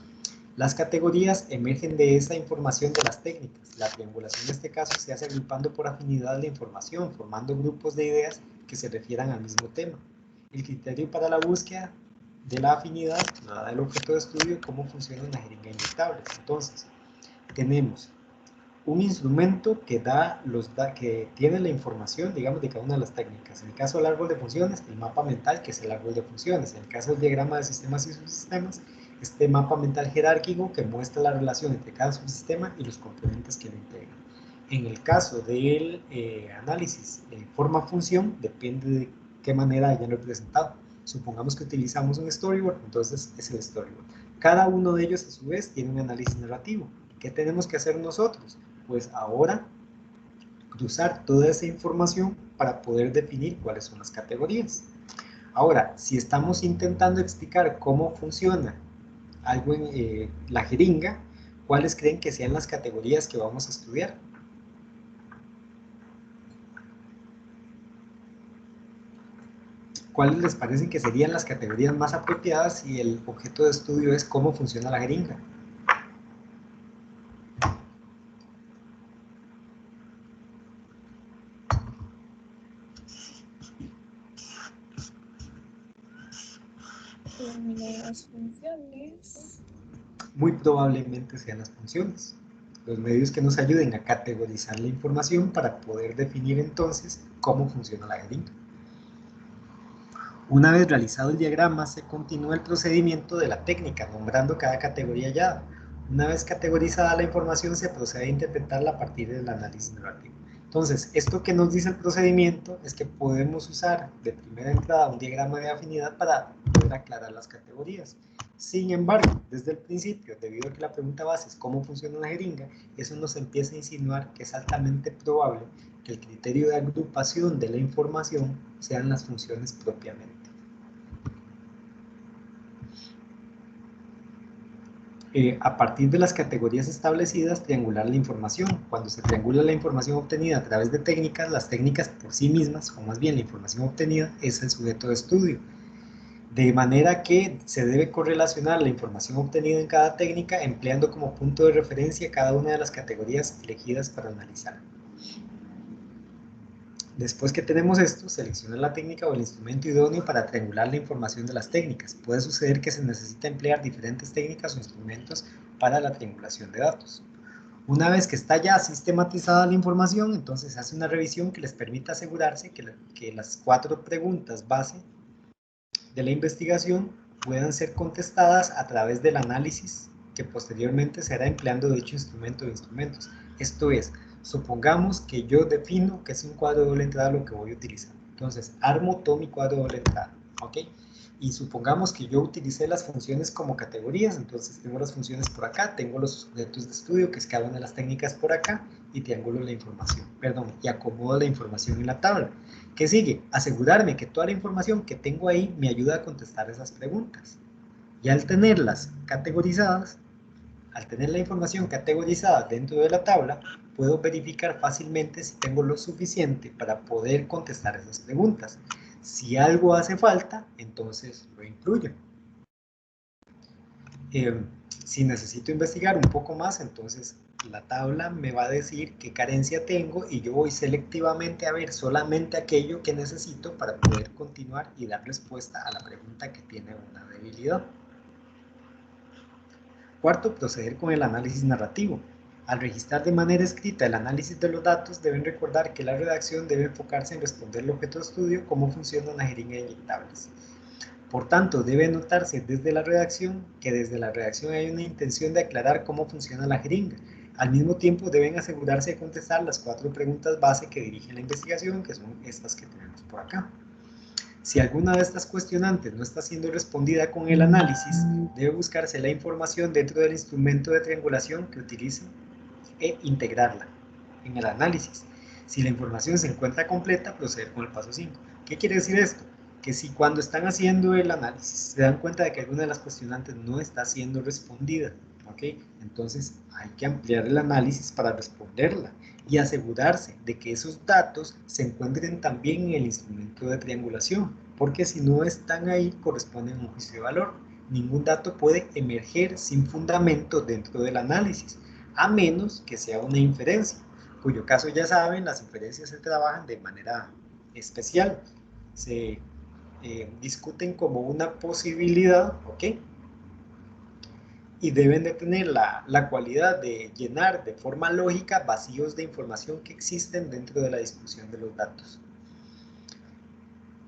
A: Las categorías emergen de esa información de las técnicas. La triangulación en este caso se hace agrupando por afinidad la información, formando grupos de ideas que se refieran al mismo tema. El criterio para la búsqueda de la afinidad la da el objeto de estudio, cómo funciona una jeringa inyectable. Entonces, tenemos un instrumento que que tiene la información, digamos, de cada una de las técnicas. En el caso del árbol de funciones, el mapa mental, que es el árbol de funciones. En el caso del diagrama de sistemas y subsistemas, este mapa mental jerárquico que muestra la relación entre cada subsistema y los componentes que lo integran. En el caso del análisis forma-función, depende de qué manera hayan representado. Supongamos que utilizamos un storyboard, entonces es el storyboard. Cada uno de ellos, a su vez, tiene un análisis narrativo. ¿Qué tenemos que hacer nosotros? Pues ahora cruzar toda esa información para poder definir cuáles son las categorías. Ahora, si estamos intentando explicar cómo funciona algo en la jeringa, ¿cuáles creen que sean las categorías que vamos a estudiar? ¿Cuáles les parecen que serían las categorías más apropiadas si el objeto de estudio es cómo funciona la jeringa?
C: Las funciones.
A: Muy probablemente sean las funciones, los medios que nos ayuden a categorizar la información para poder definir entonces cómo funciona la jeringa. Una vez realizado el diagrama, se continúa el procedimiento de la técnica, nombrando cada categoría hallada. Una vez categorizada la información, se procede a interpretarla a partir del análisis narrativo. Entonces, esto que nos dice el procedimiento es que podemos usar de primera entrada un diagrama de afinidad para poder aclarar las categorías. Sin embargo, desde el principio, debido a que la pregunta base es cómo funciona una jeringa, eso nos empieza a insinuar que es altamente probable que el criterio de agrupación de la información sean las funciones propiamente. A partir de las categorías establecidas, triangular la información. Cuando se triangula la información obtenida a través de técnicas, las técnicas por sí mismas, o más bien la información obtenida, es el sujeto de estudio. De manera que se debe correlacionar la información obtenida en cada técnica, empleando como punto de referencia cada una de las categorías elegidas para analizar. Después que tenemos esto, selecciona la técnica o el instrumento idóneo para triangular la información de las técnicas. Puede suceder que se necesita emplear diferentes técnicas o instrumentos para la triangulación de datos. Una vez que está ya sistematizada la información, entonces se hace una revisión que les permita asegurarse que las 4 preguntas base de la investigación puedan ser contestadas a través del análisis que posteriormente se hará empleando dicho instrumento de instrumentos. Esto es, supongamos que yo defino que es un cuadro de doble entrada lo que voy a utilizar. Entonces, armo todo mi cuadro de doble entrada, ¿ok? Y supongamos que yo utilicé las funciones como categorías, entonces tengo las funciones por acá, tengo los sujetos de estudio, que es cada una de las técnicas por acá, y triangulo la información, y acomodo la información en la tabla. ¿Qué sigue? Asegurarme que toda la información que tengo ahí me ayuda a contestar esas preguntas. Y al tenerlas categorizadas, al tener la información categorizada dentro de la tabla, puedo verificar fácilmente si tengo lo suficiente para poder contestar esas preguntas. Si algo hace falta, entonces lo incluyo. Si necesito investigar un poco más, entonces la tabla me va a decir qué carencia tengo y yo voy selectivamente a ver solamente aquello que necesito para poder continuar y dar respuesta a la pregunta que tiene una debilidad. Cuarto, proceder con el análisis narrativo. Al registrar de manera escrita el análisis de los datos, deben recordar que la redacción debe enfocarse en responder al objeto de estudio cómo funciona una jeringa de inyectables. Por tanto, debe notarse desde la redacción que desde la redacción hay una intención de aclarar cómo funciona la jeringa. Al mismo tiempo, deben asegurarse de contestar las 4 preguntas base que dirigen la investigación, que son estas que tenemos por acá. Si alguna de estas cuestionantes no está siendo respondida con el análisis, debe buscarse la información dentro del instrumento de triangulación que utilice e integrarla en el análisis. Si la información se encuentra completa, proceder con el paso 5. ¿Qué quiere decir esto? Que si cuando están haciendo el análisis se dan cuenta de que alguna de las cuestionantes no está siendo respondida, ¿ok? Entonces hay que ampliar el análisis para responderla y asegurarse de que esos datos se encuentren también en el instrumento de triangulación, porque si no están ahí corresponden a un juicio de valor. Ningún dato puede emerger sin fundamento dentro del análisis, a menos que sea una inferencia, cuyo caso ya saben, las inferencias se trabajan de manera especial, se discuten como una posibilidad, ¿ok? Y deben de tener la cualidad de llenar de forma lógica vacíos de información que existen dentro de la discusión de los datos.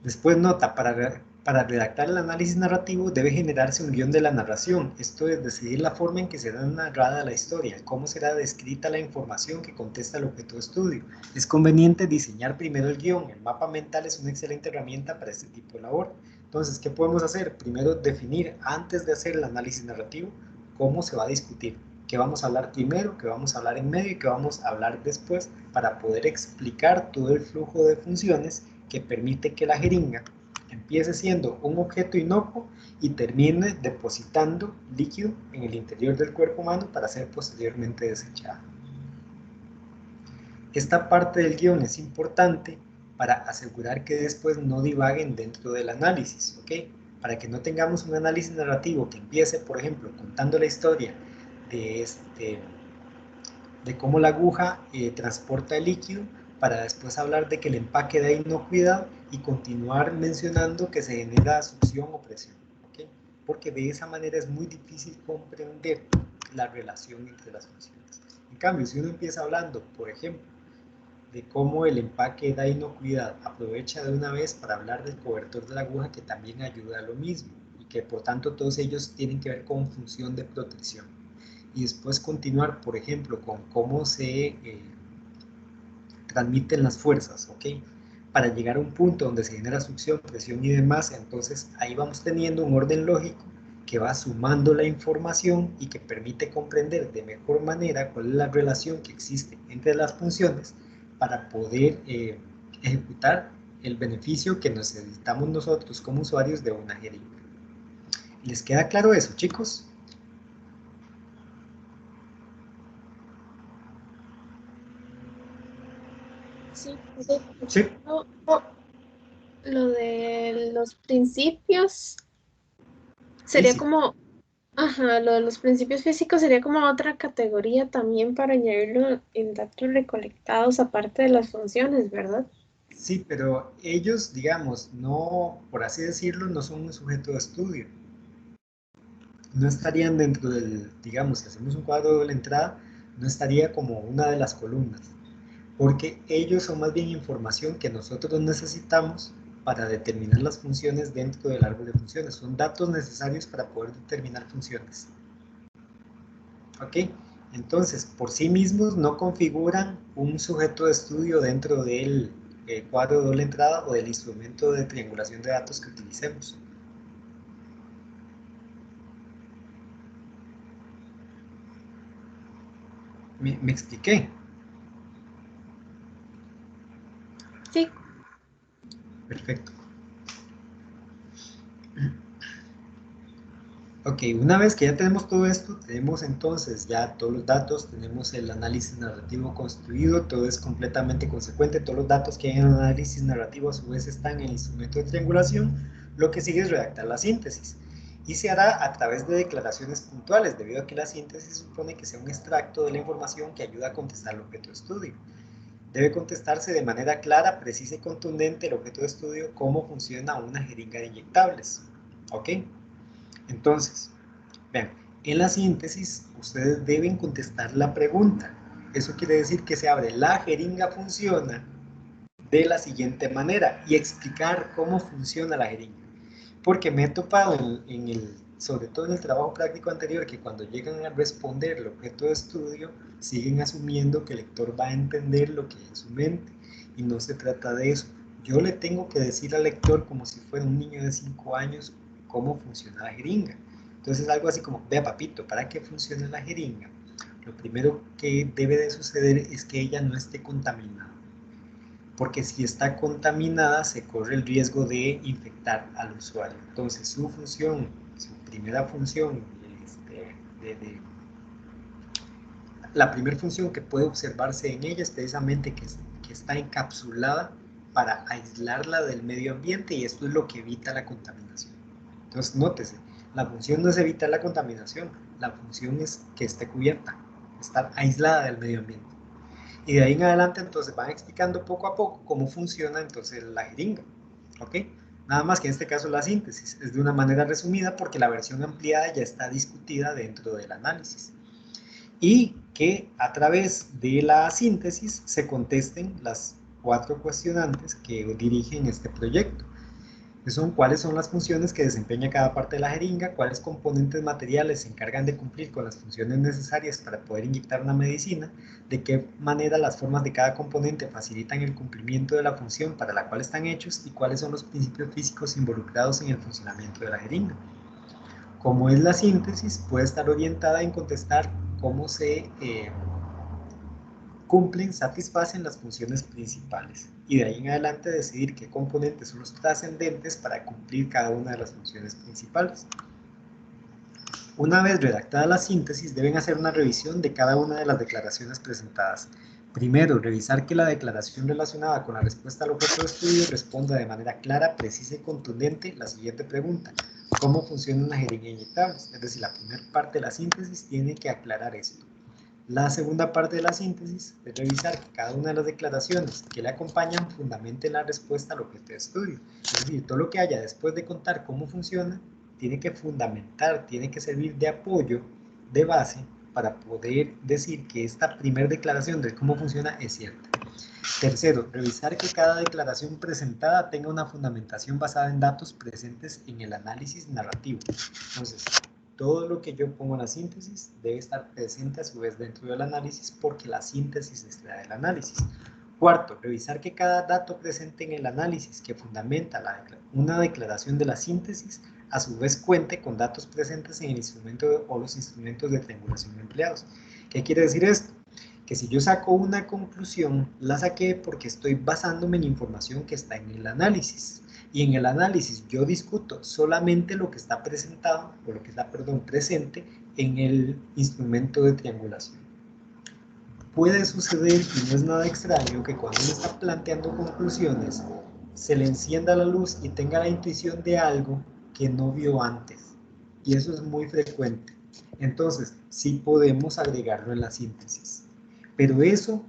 A: Después nota, para redactar el análisis narrativo debe generarse un guión de la narración, esto es decidir la forma en que será narrada la historia, cómo será descrita la información que contesta el objeto de estudio. Es conveniente diseñar primero el guión, el mapa mental es una excelente herramienta para este tipo de labor. Entonces, ¿qué podemos hacer? Primero definir, antes de hacer el análisis narrativo, cómo se va a discutir, qué vamos a hablar primero, qué vamos a hablar en medio y qué vamos a hablar después, para poder explicar todo el flujo de funciones que permite que la jeringa empiece siendo un objeto inocuo y termine depositando líquido en el interior del cuerpo humano para ser posteriormente desechado. Esta parte del guión es importante para asegurar que después no divaguen dentro del análisis, ¿ok? Para que no tengamos un análisis narrativo que empiece, por ejemplo, contando la historia de cómo la aguja transporta el líquido, para después hablar de que el empaque da inocuidad y continuar mencionando que se genera succión o presión, ¿okay? Porque de esa manera es muy difícil comprender la relación entre las funciones. En cambio, si uno empieza hablando, por ejemplo, de cómo el empaque da inocuidad, aprovecha de una vez para hablar del cobertor de la aguja, que también ayuda a lo mismo, y que por tanto todos ellos tienen que ver con función de protección. Y después continuar, por ejemplo, con cómo se transmiten las fuerzas, ¿ok? Para llegar a un punto donde se genera succión, presión y demás. Entonces ahí vamos teniendo un orden lógico que va sumando la información y que permite comprender de mejor manera cuál es la relación que existe entre las funciones para poder ejecutar el beneficio que necesitamos nosotros como usuarios de una jeringa. ¿Les queda claro eso, chicos?
C: Sí,
A: Sí.
C: lo de los principios sería
A: Físico.
C: como, ajá, lo de los principios físicos sería como otra categoría también para añadirlo en datos recolectados aparte de las funciones, ¿verdad?
A: Sí, pero ellos, digamos, no, por así decirlo, no son un sujeto de estudio. No estarían dentro del, digamos, si hacemos un cuadro de la entrada, no estaría como una de las columnas, porque ellos son más bien información que nosotros necesitamos para determinar las funciones dentro del árbol de funciones. Son datos necesarios para poder determinar funciones. ¿Ok? Entonces, por sí mismos no configuran un sujeto de estudio dentro del cuadro de doble entrada o del instrumento de triangulación de datos que utilicemos. ¿Me expliqué?
C: Sí,
A: Perfecto. Ok, una vez que ya tenemos todo esto, tenemos entonces ya todos los datos, tenemos el análisis narrativo construido, todo es completamente consecuente, todos los datos que hay en el análisis narrativo a su vez están en el instrumento de triangulación. Lo que sigue es redactar la síntesis y se hará a través de declaraciones puntuales, debido a que la síntesis supone que sea un extracto de la información que ayuda a contestar el objeto de estudio. Debe contestarse de manera clara, precisa y contundente el objeto de estudio, cómo funciona una jeringa de inyectables. ¿Ok? Entonces, vean, en la síntesis ustedes deben contestar la pregunta. Eso quiere decir que se abre la jeringa funciona de la siguiente manera y explicar cómo funciona la jeringa. Porque me he topado sobre todo en el trabajo práctico anterior, que cuando llegan a responder el objeto de estudio, siguen asumiendo que el lector va a entender lo que hay en su mente, y no se trata de eso. Yo le tengo que decir al lector, como si fuera un niño de 5 años, cómo funciona la jeringa. Entonces algo así como, vea papito, para que funcione la jeringa, lo primero que debe de suceder es que ella no esté contaminada, porque si está contaminada se corre el riesgo de infectar al usuario. Entonces su función, su primera función, la primera función que puede observarse en ella es precisamente que está encapsulada para aislarla del medio ambiente, y esto es lo que evita la contaminación. Entonces nótese, la función no es evitar la contaminación, la función es que esté cubierta, estar aislada del medio ambiente. Y de ahí en adelante entonces van explicando poco a poco cómo funciona entonces la jeringa, ¿ok? Nada más que en este caso la síntesis es de una manera resumida, porque la versión ampliada ya está discutida dentro del análisis. Y que a través de la síntesis se contesten las 4 cuestionantes que dirigen este proyecto, que son cuáles son las funciones que desempeña cada parte de la jeringa, cuáles componentes materiales se encargan de cumplir con las funciones necesarias para poder inyectar una medicina, de qué manera las formas de cada componente facilitan el cumplimiento de la función para la cual están hechos, y cuáles son los principios físicos involucrados en el funcionamiento de la jeringa. Como es la síntesis, puede estar orientada en contestar cómo se cumplen, satisfacen las funciones principales, y de ahí en adelante decidir qué componentes son los trascendentes para cumplir cada una de las funciones principales. Una vez redactada la síntesis, deben hacer una revisión de cada una de las declaraciones presentadas. Primero, revisar que la declaración relacionada con la respuesta al objeto de estudio responda de manera clara, precisa y contundente la siguiente pregunta: ¿cómo funciona una jeringa inyectable? Es decir, la primera parte de la síntesis tiene que aclarar esto. La segunda parte de la síntesis es revisar que cada una de las declaraciones que le acompañan fundamenten la respuesta al objeto de estudio. Es decir, todo lo que haya después de contar cómo funciona tiene que fundamentar, tiene que servir de apoyo, de base, para poder decir que esta primera declaración de cómo funciona es cierta. Tercero, revisar que cada declaración presentada tenga una fundamentación basada en datos presentes en el análisis narrativo. Entonces, todo lo que yo pongo en la síntesis debe estar presente a su vez dentro del análisis porque la síntesis extrae del análisis. Cuarto, revisar que cada dato presente en el análisis que fundamenta una declaración de la síntesis a su vez cuente con datos presentes en el instrumento o los instrumentos de triangulación empleados. ¿Qué quiere decir esto? Que si yo saco una conclusión, la saqué porque estoy basándome en la información que está en el análisis. Y en el análisis yo discuto solamente lo que está presentado, o lo que está, presente en el instrumento de triangulación. Puede suceder, y no es nada extraño, que cuando uno está planteando conclusiones, se le encienda la luz y tenga la intuición de algo que no vio antes. Y eso es muy frecuente. Entonces, sí podemos agregarlo en la síntesis. Pero eso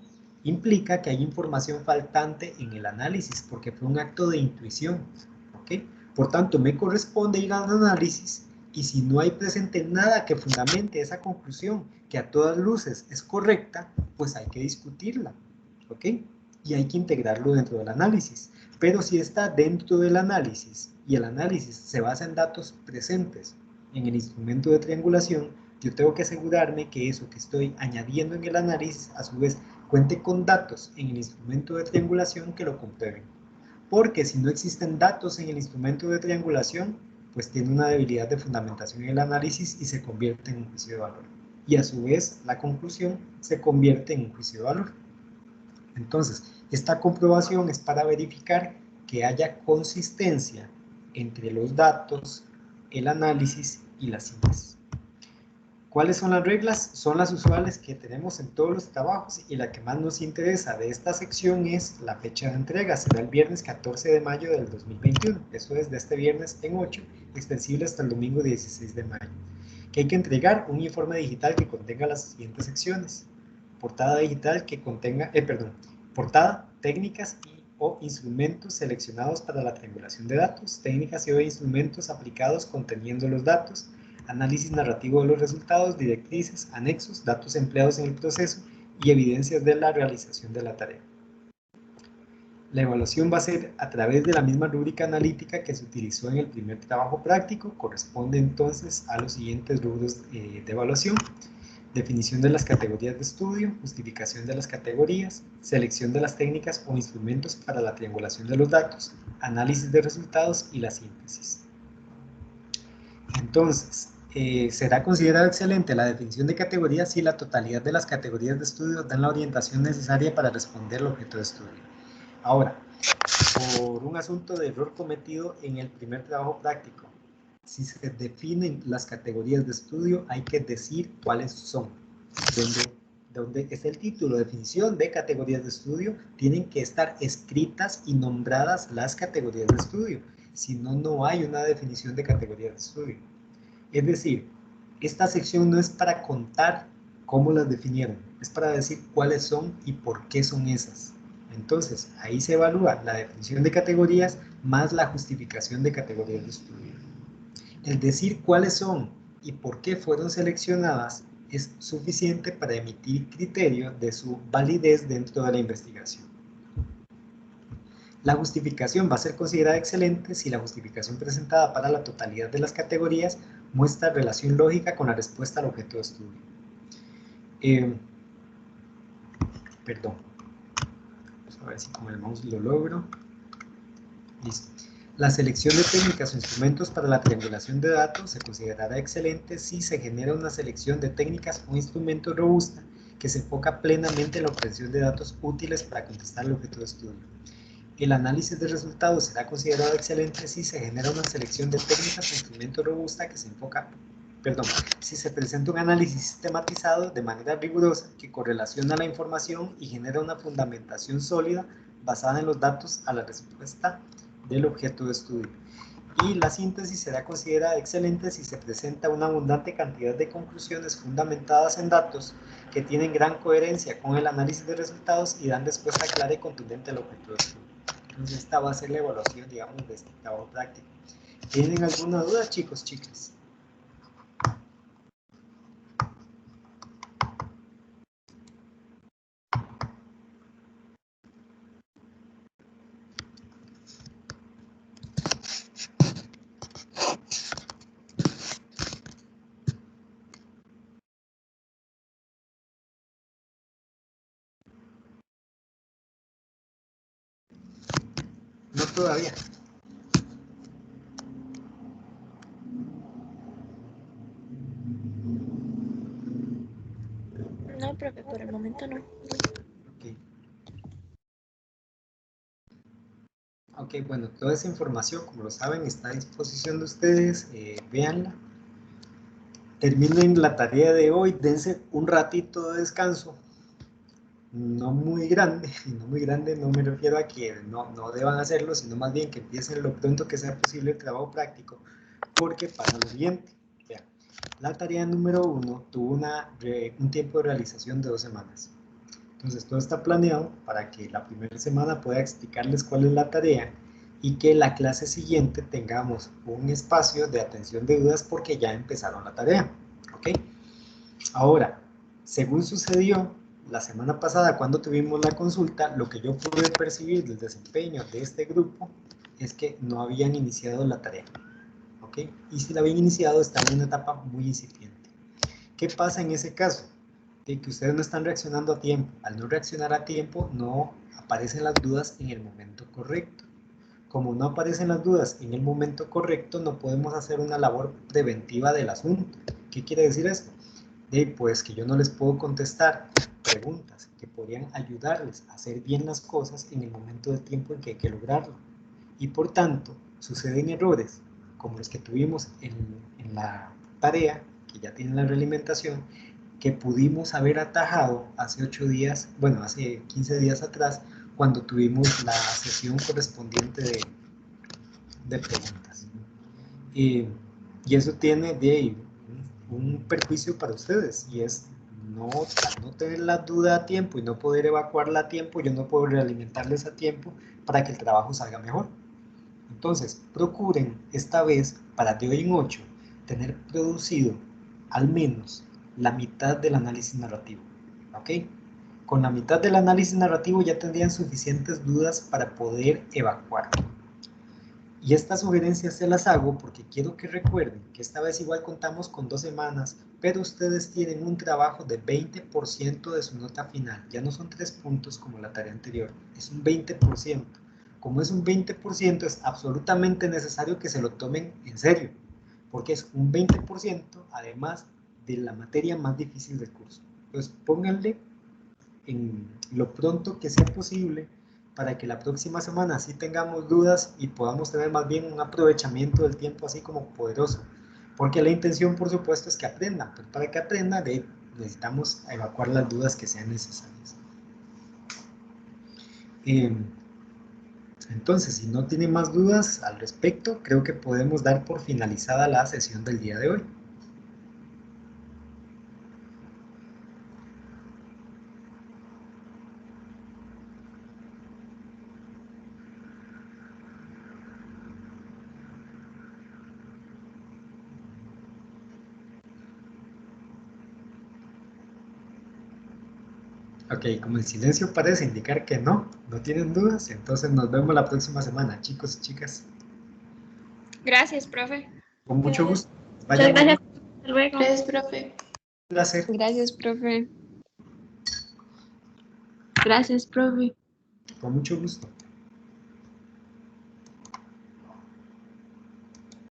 A: implica que hay información faltante en el análisis, porque fue un acto de intuición. ¿Okay? Por tanto, me corresponde ir al análisis y si no hay presente nada que fundamente esa conclusión, que a todas luces es correcta, pues hay que discutirla. ¿Ok? Y hay que integrarlo dentro del análisis. Pero si está dentro del análisis y el análisis se basa en datos presentes en el instrumento de triangulación, yo tengo que asegurarme que eso que estoy añadiendo en el análisis, a su vez, cuente con datos en el instrumento de triangulación que lo comprueben. Porque si no existen datos en el instrumento de triangulación, pues tiene una debilidad de fundamentación en el análisis y se convierte en un juicio de valor. Y a su vez, la conclusión se convierte en un juicio de valor. Entonces, esta comprobación es para verificar que haya consistencia entre los datos, el análisis y la síntesis. ¿Cuáles son las reglas? Son las usuales que tenemos en todos los trabajos y la que más nos interesa de esta sección es la fecha de entrega. Será el viernes 14 de mayo del 2021. Eso es de este viernes en 8, extensible hasta el domingo 16 de mayo. Que hay que entregar un informe digital que contenga las siguientes secciones. Portada digital que contenga, portada, técnicas o instrumentos seleccionados para la triangulación de datos, técnicas y o instrumentos aplicados conteniendo los datos, análisis narrativo de los resultados, directrices, anexos, datos empleados en el proceso y evidencias de la realización de la tarea. La evaluación va a ser a través de la misma rúbrica analítica que se utilizó en el primer trabajo práctico, corresponde entonces a los siguientes rubros de evaluación: definición de las categorías de estudio, justificación de las categorías, selección de las técnicas o instrumentos para la triangulación de los datos, análisis de resultados y la síntesis. Entonces, será considerada excelente la definición de categorías si la totalidad de las categorías de estudio dan la orientación necesaria para responder al objeto de estudio. Ahora, por un asunto de error cometido en el primer trabajo práctico, si se definen las categorías de estudio, hay que decir cuáles son. Donde es el título, definición de categorías de estudio, tienen que estar escritas y nombradas las categorías de estudio. Si no, no hay una definición de categorías de estudio. Es decir, esta sección no es para contar cómo las definieron, es para decir cuáles son y por qué son esas. Entonces, ahí se evalúa la definición de categorías más la justificación de categorías de estudio. El decir cuáles son y por qué fueron seleccionadas es suficiente para emitir criterio de su validez dentro de la investigación. La justificación va a ser considerada excelente si la justificación presentada para la totalidad de las categorías muestra relación lógica con la respuesta al objeto de estudio. Vamos a ver si con el mouse lo logro. Listo. La selección de técnicas o instrumentos para la triangulación de datos se considerará excelente si se genera una selección de técnicas o instrumentos robusta que se enfoca plenamente en la obtención de datos útiles para contestar el objeto de estudio. El análisis de resultados será considerado excelente si se genera una selección de técnicas o instrumentos robusta que se enfoca, si se presenta un análisis sistematizado de manera rigurosa que correlaciona la información y genera una fundamentación sólida basada en los datos a la respuesta del objeto de estudio. Y la síntesis será considerada excelente si se presenta una abundante cantidad de conclusiones fundamentadas en datos que tienen gran coherencia con el análisis de resultados y dan respuesta clara y contundente al objeto de estudio. Entonces esta va a ser la evaluación, digamos, de este trabajo práctico. ¿Tienen alguna duda, chicos, chicas? No todavía.
D: No, profe, por el momento no.
A: Ok. Ok, bueno, toda esa información, como lo saben, está a disposición de ustedes. Véanla. Terminen la tarea de hoy, dense un ratito de descanso. No muy grande, y no muy grande no me refiero a que no deban hacerlo, sino más bien que empiecen lo pronto que sea posible el trabajo práctico, porque pasa lo siguiente. Vean, la tarea número 1 tuvo un tiempo de realización de 2 semanas. Entonces todo está planeado para que la primera semana pueda explicarles cuál es la tarea y que la clase siguiente tengamos un espacio de atención de dudas porque ya empezaron la tarea. ¿Ok? Ahora, según sucedió la semana pasada cuando tuvimos la consulta, lo que yo pude percibir del desempeño de este grupo es que no habían iniciado la tarea. ¿Ok? Y si la habían iniciado, estaba en una etapa muy incipiente. ¿Qué pasa en ese caso? De que ustedes no están reaccionando a tiempo. Al no reaccionar a tiempo, no aparecen las dudas en el momento correcto. Como no aparecen las dudas en el momento correcto, no podemos hacer una labor preventiva del asunto. ¿Qué quiere decir esto? Pues que yo no les puedo contestar preguntas que podrían ayudarles a hacer bien las cosas en el momento del tiempo en que hay que lograrlo. Y por tanto, suceden errores como los que tuvimos en la tarea, que ya tienen la realimentación, que pudimos haber atajado hace 8 días, bueno, hace 15 días atrás, cuando tuvimos la sesión correspondiente de preguntas. Y eso tiene un perjuicio para ustedes, y es al no tener la duda a tiempo y no poder evacuarla a tiempo, yo no puedo realimentarles a tiempo para que el trabajo salga mejor. Entonces, procuren esta vez, para de hoy en 8, tener producido al menos la mitad del análisis narrativo. ¿Ok? Con la mitad del análisis narrativo ya tendrían suficientes dudas para poder evacuar. Y estas sugerencias se las hago porque quiero que recuerden que esta vez igual contamos con 2 semanas, pero ustedes tienen un trabajo de 20% de su nota final. Ya no son 3 puntos como la tarea anterior, es un 20%. Como es un 20%, es absolutamente necesario que se lo tomen en serio, porque es un 20% además de la materia más difícil del curso. Entonces pónganle en lo pronto que sea posible para que la próxima semana sí tengamos dudas y podamos tener más bien un aprovechamiento del tiempo así como poderoso. Porque la intención, por supuesto, es que aprendan, pero para que aprendan necesitamos evacuar las dudas que sean necesarias. Entonces, si no tienen más dudas al respecto, creo que podemos dar por finalizada la sesión del día de hoy. Ok, como el silencio parece indicar que no tienen dudas, entonces nos vemos la próxima semana, chicos y chicas.
C: Gracias, profe.
A: Con mucho
D: Gracias.
A: gusto.
D: Muchas
A: Vayan,
D: gracias. Hasta luego.
C: Gracias, profe.
A: un placer.
B: Gracias, profe.
D: Gracias, profe.
A: Con mucho gusto.